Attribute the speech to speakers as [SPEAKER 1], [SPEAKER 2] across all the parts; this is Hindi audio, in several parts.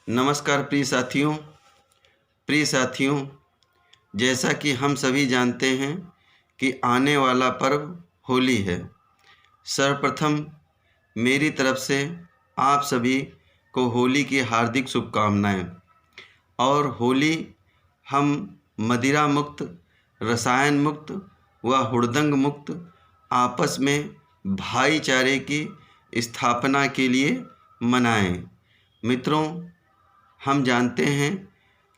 [SPEAKER 1] नमस्कार प्रिय साथियों, जैसा कि हम सभी जानते हैं कि आने वाला पर्व होली है। सर्वप्रथम मेरी तरफ से आप सभी को होली की हार्दिक शुभकामनाएं। और होली हम मदिरा मुक्त, रसायन मुक्त व हुड़दंग मुक्त आपस में भाईचारे की स्थापना के लिए मनाएं। मित्रों, हम जानते हैं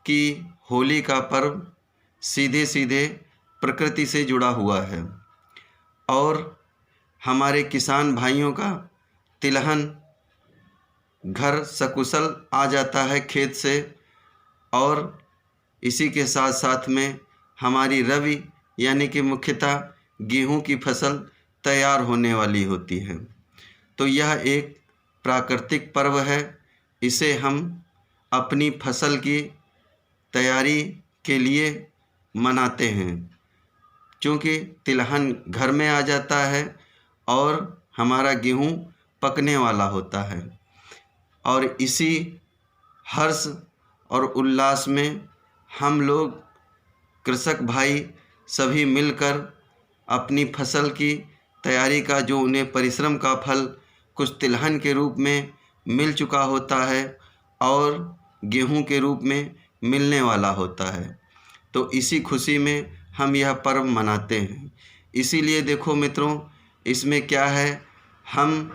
[SPEAKER 1] कि होली का पर्व सीधे सीधे प्रकृति से जुड़ा हुआ है और हमारे किसान भाइयों का तिलहन घर सकुशल आ जाता है खेत से, और इसी के साथ साथ में हमारी रबी यानी कि मुख्यतः गेहूं की फसल तैयार होने वाली होती है। तो यह एक प्राकृतिक पर्व है। इसे हम अपनी फसल की तैयारी के लिए मनाते हैं, क्योंकि तिलहन घर में आ जाता है और हमारा गेहूं पकने वाला होता है। और इसी हर्ष और उल्लास में हम लोग कृषक भाई सभी मिलकर अपनी फसल की तैयारी का जो उन्हें परिश्रम का फल कुछ तिलहन के रूप में मिल चुका होता है और गेहूं के रूप में मिलने वाला होता है, तो इसी खुशी में हम यह पर्व मनाते हैं। इसीलिए देखो मित्रों, इसमें क्या है, हम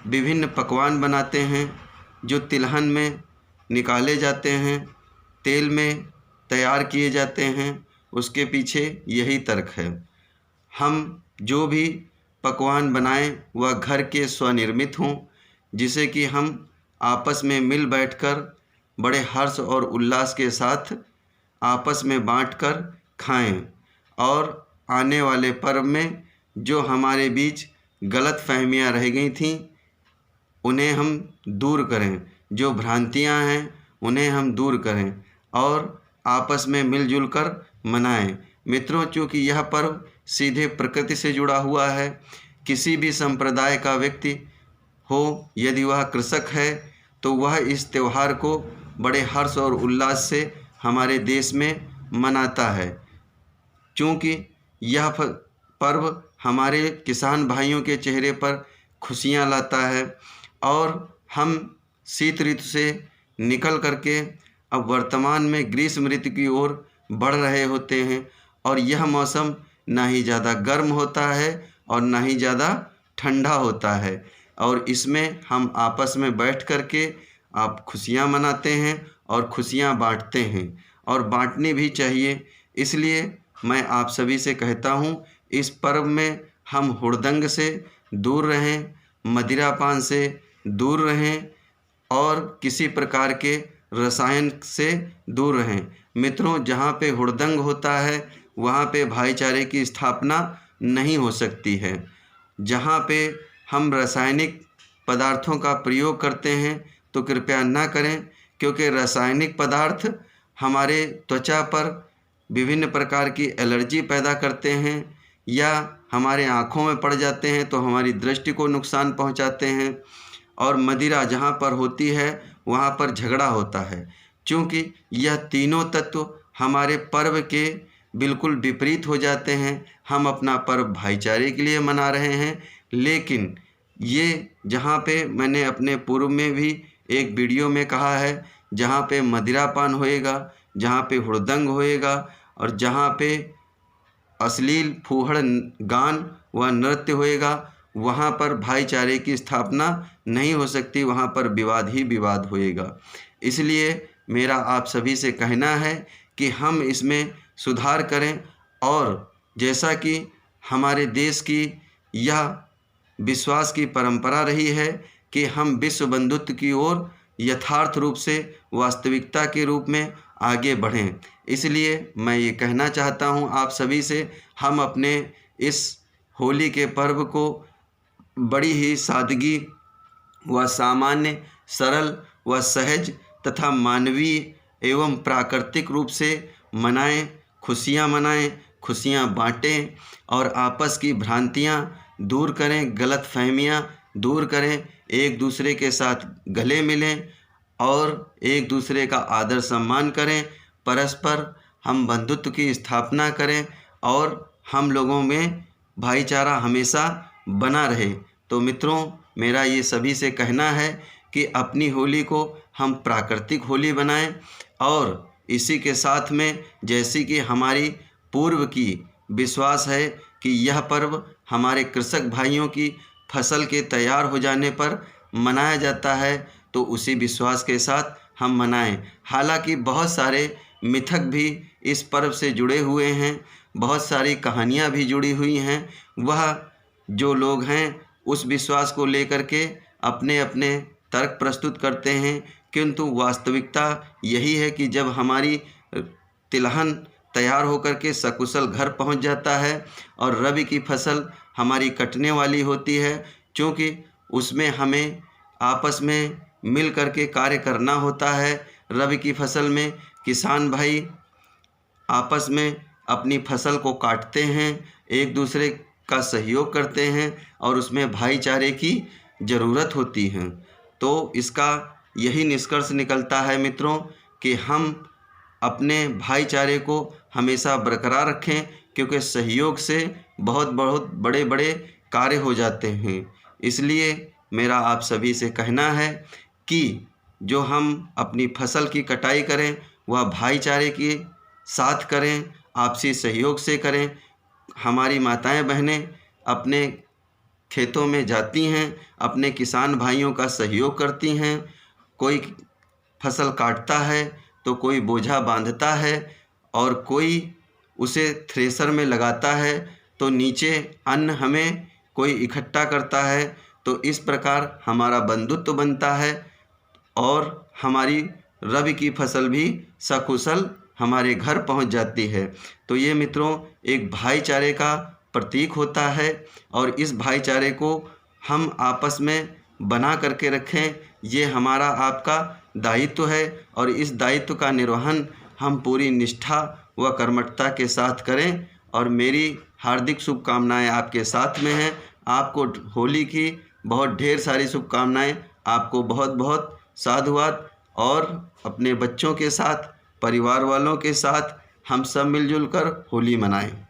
[SPEAKER 1] विभिन्न पकवान बनाते हैं जो तिलहन में निकाले जाते हैं, तेल में तैयार किए जाते हैं। उसके पीछे यही तर्क है। हम जो भी पकवान बनाएं वह घर के स्वनिर्मित हों, जिसे कि हम आपस में मिल बैठकर बड़े हर्ष और उल्लास के साथ आपस में बांटकर खाएं, और आने वाले पर्व में जो हमारे बीच गलत फहमियाँ रह गई थीं उन्हें हम दूर करें, जो भ्रांतियां हैं उन्हें हम दूर करें और आपस में मिलजुल कर मनाएं। मित्रों, चूँकि यह पर्व सीधे प्रकृति से जुड़ा हुआ है, किसी भी संप्रदाय का व्यक्ति हो, यदि वह कृषक है तो वह इस त्यौहार को बड़े हर्ष और उल्लास से हमारे देश में मनाता है, क्योंकि यह पर्व हमारे किसान भाइयों के चेहरे पर खुशियां लाता है। और हम शीत ऋतु से निकल करके अब वर्तमान में ग्रीष्म ऋतु की ओर बढ़ रहे होते हैं, और यह मौसम ना ही ज़्यादा गर्म होता है और ना ही ज़्यादा ठंडा होता है, और इसमें हम आपस में बैठ करके आप खुशियाँ मनाते हैं और खुशियाँ बांटते हैं, और बांटनी भी चाहिए। इसलिए मैं आप सभी से कहता हूँ, इस पर्व में हम हुड़दंग से दूर रहें, मदिरापान से दूर रहें और किसी प्रकार के रसायन से दूर रहें। मित्रों, जहाँ पे हुड़दंग होता है वहाँ पे भाईचारे की स्थापना नहीं हो सकती है। जहाँ पे हम रासायनिक पदार्थों का प्रयोग करते हैं तो कृपया ना करें, क्योंकि रासायनिक पदार्थ हमारे त्वचा पर विभिन्न प्रकार की एलर्जी पैदा करते हैं, या हमारे आँखों में पड़ जाते हैं तो हमारी दृष्टि को नुकसान पहुंचाते हैं। और मदिरा जहाँ पर होती है वहाँ पर झगड़ा होता है, क्योंकि यह तीनों तत्व हमारे पर्व के बिल्कुल विपरीत हो जाते हैं। हम अपना पर्व भाईचारे के लिए मना रहे हैं, लेकिन ये जहाँ पे मैंने अपने पूर्व में भी एक वीडियो में कहा है, जहाँ पे मदिरापान होएगा, जहाँ पे हुड़दंग होएगा और जहाँ पे अश्लील फूहड़ गान व नृत्य होएगा, वहाँ पर भाईचारे की स्थापना नहीं हो सकती, वहाँ पर विवाद ही विवाद होएगा। इसलिए मेरा आप सभी से कहना है कि हम इसमें सुधार करें, और जैसा कि हमारे देश की यह विश्वास की परंपरा रही है कि हम विश्व बंधुत्व की ओर यथार्थ रूप से वास्तविकता के रूप में आगे बढ़ें। इसलिए मैं ये कहना चाहता हूँ आप सभी से, हम अपने इस होली के पर्व को बड़ी ही सादगी व सामान्य, सरल व सहज तथा मानवीय एवं प्राकृतिक रूप से मनाएं, खुशियाँ मनाएं, खुशियाँ बांटें और आपस की भ्रांतियाँ दूर करें, गलत फहमियाँ दूर करें, एक दूसरे के साथ गले मिलें और एक दूसरे का आदर सम्मान करें, परस्पर हम बंधुत्व की स्थापना करें और हम लोगों में भाईचारा हमेशा बना रहे। तो मित्रों, मेरा ये सभी से कहना है कि अपनी होली को हम प्राकृतिक होली बनाएं और इसी के साथ में जैसी कि हमारी पूर्व की विश्वास है कि यह पर्व हमारे कृषक भाइयों की फसल के तैयार हो जाने पर मनाया जाता है, तो उसी विश्वास के साथ हम मनाएं। हालांकि बहुत सारे मिथक भी इस पर्व से जुड़े हुए हैं, बहुत सारी कहानियाँ भी जुड़ी हुई हैं। वह जो लोग हैं उस विश्वास को लेकर के अपने अपने तर्क प्रस्तुत करते हैं, किंतु वास्तविकता यही है कि जब हमारी तिलहन तैयार होकर के सकुशल घर पहुंच जाता है और रबी की फसल हमारी कटने वाली होती है, क्योंकि उसमें हमें आपस में मिल करके कार्य करना होता है। रबी की फसल में किसान भाई आपस में अपनी फसल को काटते हैं, एक दूसरे का सहयोग करते हैं और उसमें भाईचारे की ज़रूरत होती है। तो इसका यही निष्कर्ष निकलता है मित्रों कि हम अपने भाईचारे को हमेशा बरकरार रखें, क्योंकि सहयोग से बहुत बहुत बड़े बड़े कार्य हो जाते हैं। इसलिए मेरा आप सभी से कहना है कि जो हम अपनी फसल की कटाई करें वह भाईचारे के साथ करें, आपसी सहयोग से करें। हमारी माताएं बहनें अपने खेतों में जाती हैं, अपने किसान भाइयों का सहयोग करती हैं। कोई फसल काटता है तो कोई बोझा बांधता है और कोई उसे थ्रेसर में लगाता है, तो नीचे अन्न हमें कोई इकट्ठा करता है। तो इस प्रकार हमारा बंधुत्व बनता है और हमारी रबी की फसल भी सकुशल हमारे घर पहुंच जाती है। तो ये मित्रों एक भाईचारे का प्रतीक होता है और इस भाईचारे को हम आपस में बना करके रखें, ये हमारा आपका दायित्व है और इस दायित्व का निर्वहन हम पूरी निष्ठा व कर्मठता के साथ करें। और मेरी हार्दिक शुभकामनाएं आपके साथ में हैं। आपको होली की बहुत ढेर सारी शुभकामनाएं। आपको बहुत बहुत साधुवाद। और अपने बच्चों के साथ, परिवार वालों के साथ हम सब मिलजुल कर होली मनाएं।